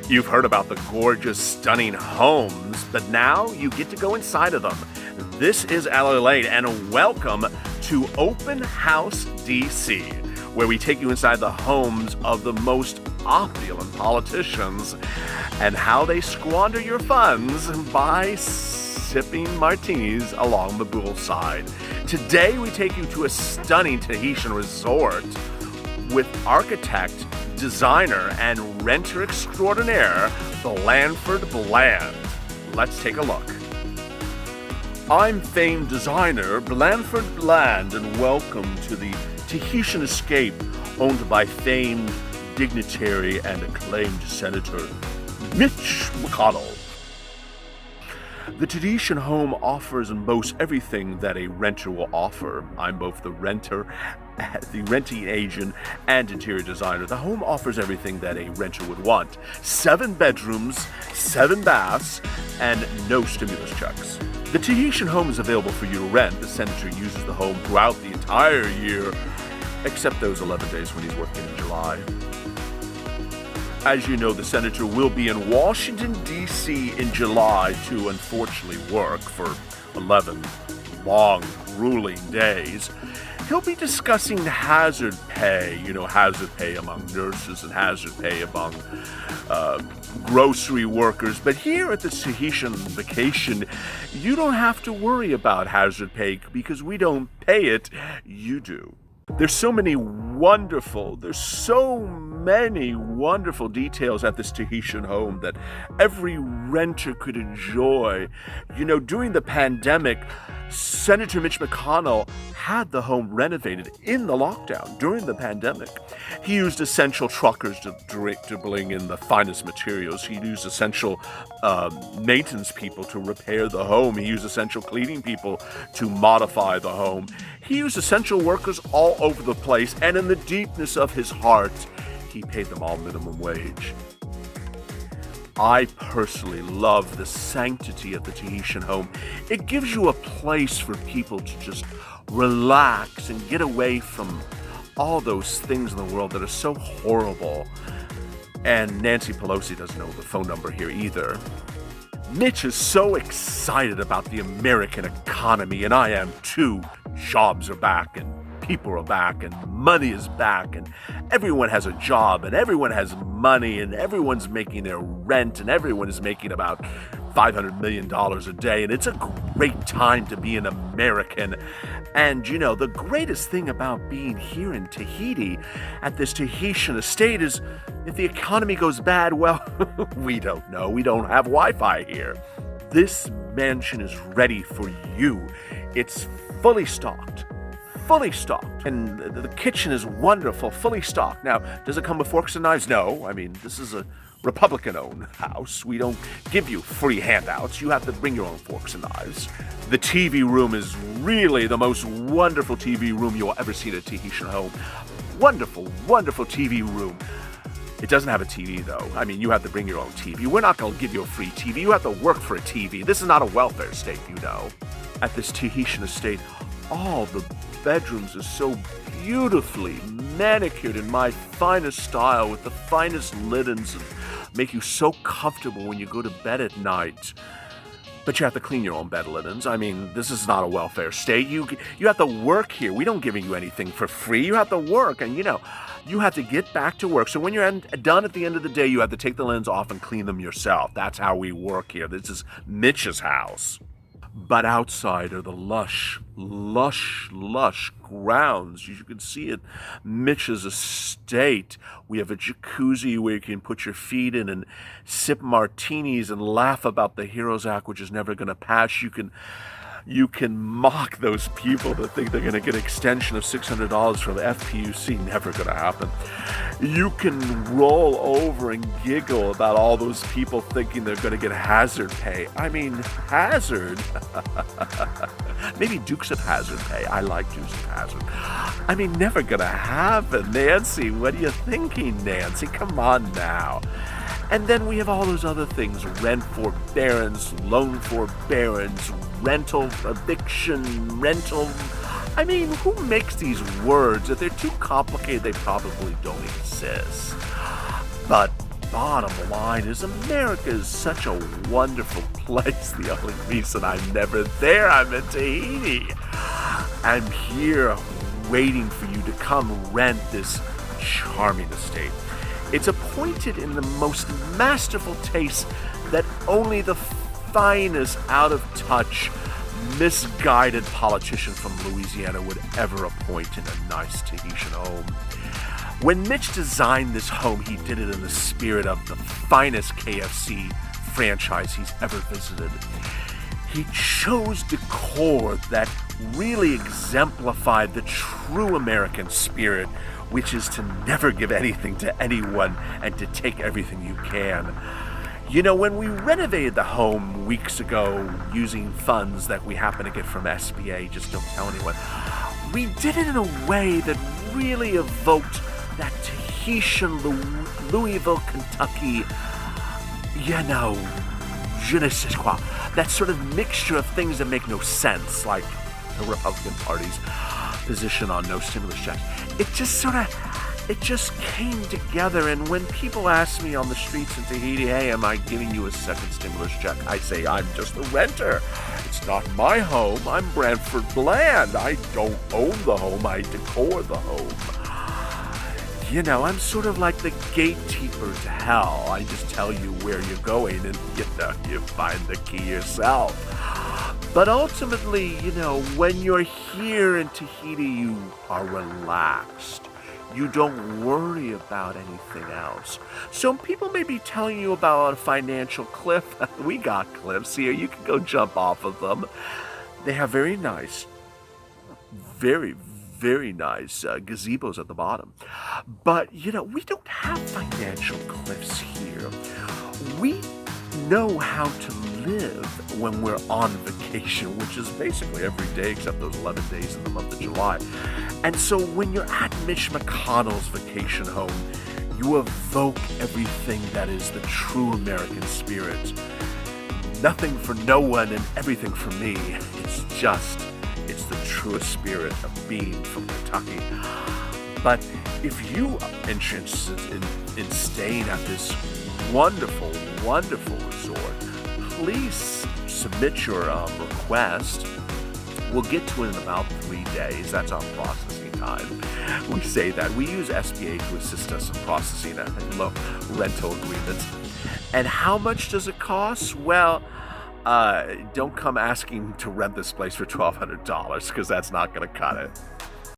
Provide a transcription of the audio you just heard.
You've heard about the gorgeous, stunning homes, but now you get to go inside of them. This is LALATE, and welcome to Open House DC, where we take you inside the homes of the most opulent politicians and how they squander your funds by sipping martinis along the poolside. Today we take you to a stunning Tahitian resort with architect, designer, and renter extraordinaire, Blandford Bland. Let's take a look. I'm famed designer Blandford Bland, and welcome to the Tahitian escape owned by famed dignitary and acclaimed Senator Mitch McConnell. The Tahitian home offers and boasts everything that a renter will offer. I'm both the renter, the renting agent, and interior designer. The home offers everything that a renter would want. 7 bedrooms, 7 baths, and no stimulus checks. The Tahitian home is available for you to rent. The senator uses the home throughout the entire year, except those 11 days when he's working in July. As you know, the senator will be in Washington, D.C. in July to unfortunately work for 11 long, grueling days. He'll be discussing hazard pay, hazard pay among nurses and hazard pay among grocery workers. But here at the Tahitian vacation, you don't have to worry about hazard pay because we don't pay it, you do. There's so many wonderful details at this Tahitian home that every renter could enjoy. During the pandemic, Senator Mitch McConnell had the home renovated in the lockdown during the pandemic. He used essential truckers to bring in the finest materials. He used essential maintenance people to repair the home. He used essential cleaning people to modify the home. He used essential workers all over the place, and in the deepness of his heart, he paid them all minimum wage. I personally love the sanctity of the Tahitian home. It gives you a place for people to just relax and get away from all those things in the world that are so horrible. And Nancy Pelosi doesn't know the phone number here either. Mitch is so excited about the American economy, and I am too. Jobs are back, and people are back, and money is back, and everyone has a job, and everyone has money, and everyone's making their rent, and everyone is making about $500 million a day, and it's a great time to be an American. And the greatest thing about being here in Tahiti at this Tahitian estate is if the economy goes bad, well, we don't know. We don't have Wi-Fi here. This mansion is ready for you. It's fully stocked, and the kitchen is wonderful, fully stocked. Now, does it come with forks and knives? No. This is a Republican-owned house. We don't give you free handouts. You have to bring your own forks and knives. The TV room is really the most wonderful TV room you'll ever see in a Tahitian home. Wonderful, wonderful TV room. It doesn't have a TV, though. You have to bring your own TV. We're not going to give you a free TV. You have to work for a TV. This is not a welfare state, At this Tahitian estate, all the bedrooms are so beautifully manicured in my finest style with the finest linens and make you so comfortable when you go to bed at night. But you have to clean your own bed linens. This is not a welfare state. You have to work here. We don't give you anything for free. You have to work, and you have to get back to work. So when you're done at the end of the day, you have to take the linens off and clean them yourself. That's how we work here. This is Mitch's house. But outside are the lush grounds. You can see it, Mitch's estate. We have a jacuzzi where you can put your feet in and sip martinis and laugh about the Heroes Act, which is never going to pass. You can mock those people that think they're going to get an extension of $600 from the FPUC. Never going to happen. You can roll over and giggle about all those people thinking they're going to get hazard pay. Hazard? Maybe Dukes of Hazard pay. I like Dukes of Hazard. Never going to happen. Nancy, what are you thinking, Nancy? Come on now. And then we have all those other things: rent forbearance, loan forbearance, rental eviction, rental. Who makes these words? If they're too complicated, they probably don't exist. But bottom line is America is such a wonderful place. The only reason I'm never there, I'm in Tahiti. I'm here waiting for you to come rent this charming estate. It's appointed in the most masterful taste that only the finest, out-of-touch, misguided politician from Louisiana would ever appoint in a nice Tahitian home. When Mitch designed this home, he did it in the spirit of the finest KFC franchise he's ever visited. He chose decor that really exemplified the true American spirit, which is to never give anything to anyone and to take everything you can. You know, when we renovated the home weeks ago using funds that we happen to get from SBA, just don't tell anyone, we did it in a way that really evoked that Tahitian, Louisville, Kentucky, you know, je ne sais quoi, that sort of mixture of things that make no sense, like the Republican Party's position on no stimulus checks. It just came together, and when people ask me on the streets in Tahiti, hey, am I giving you a second stimulus check? I say, I'm just a renter. It's not my home. I'm Branford Bland. I don't own the home. I decor the home. You know, I'm sort of like the gatekeeper to hell. I just tell you where you're going, and, you know, you find the key yourself. But ultimately, you know, when you're here in Tahiti, you are relaxed. You don't worry about anything else. So people may be telling you about a financial cliff. We got cliffs here. You can go jump off of them. They have very nice, very nice gazebos at the bottom. But, you know, we don't have financial cliffs here. We know how to live when we're on vacation, which is basically every day except those 11 days in the month of July. And so when you're at Mitch McConnell's vacation home, you evoke everything that is the true American spirit. Nothing for no one and everything for me. It's the truest spirit of being from Kentucky. But if you are interested in staying at this wonderful, wonderful resort, please submit your request. We'll get to it in about 3 days. That's our processing time. We say that. We use SBA to assist us in processing rental agreements. And how much does it cost? Well, don't come asking to rent this place for $1,200 because that's not going to cut it.